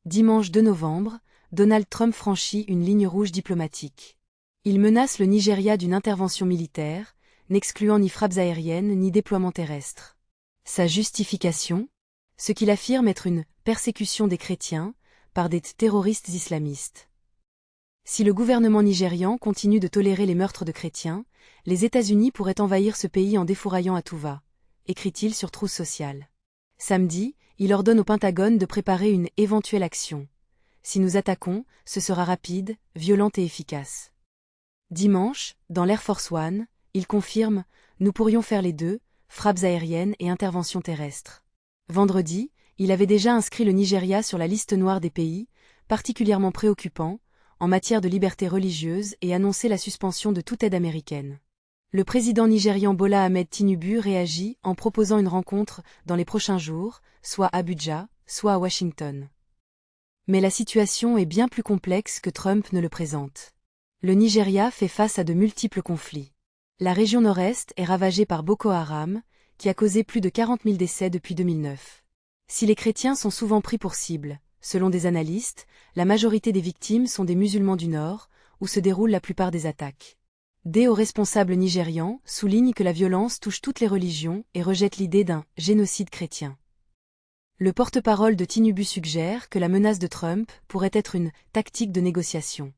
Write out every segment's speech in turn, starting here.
Dimanche 2 novembre, Donald Trump franchit une ligne rouge diplomatique. Il menace le Nigeria d'une intervention militaire, n'excluant ni frappes aériennes ni déploiements terrestres. Sa justification? Ce qu'il affirme être une « persécution des chrétiens » par des terroristes islamistes. Si le gouvernement nigérian continue de tolérer les meurtres de chrétiens, les États-Unis pourraient envahir ce pays en défouraillant à tout va, écrit-il sur Truth Social. Samedi, il ordonne au Pentagone de préparer une éventuelle action. Si nous attaquons, ce sera rapide, violente et efficace. Dimanche, dans l'Air Force One, il confirme « Nous pourrions faire les deux, frappes aériennes et interventions terrestres ». Vendredi, il avait déjà inscrit le Nigeria sur la liste noire des pays, particulièrement préoccupants, en matière de liberté religieuse et annoncé la suspension de toute aide américaine. Le président nigérian Bola Ahmed Tinubu réagit en proposant une rencontre dans les prochains jours, soit à Abuja, soit à Washington. Mais la situation est bien plus complexe que Trump ne le présente. Le Nigeria fait face à de multiples conflits. La région nord-est est ravagée par Boko Haram, qui a causé plus de 40 000 décès depuis 2009. Si les chrétiens sont souvent pris pour cible, selon des analystes, la majorité des victimes sont des musulmans du Nord, où se déroulent la plupart des attaques. Des hauts responsables nigérians soulignent que la violence touche toutes les religions et rejette l'idée d'un « génocide chrétien ». Le porte-parole de Tinubu suggère que la menace de Trump pourrait être une « tactique de négociation ».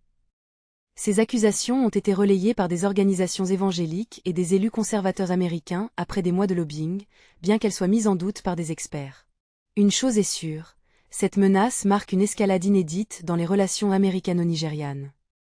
Ces accusations ont été relayées par des organisations évangéliques et des élus conservateurs américains après des mois de lobbying, bien qu'elles soient mises en doute par des experts. Une chose est sûre, cette menace marque une escalade inédite dans les relations américano-nigérianes.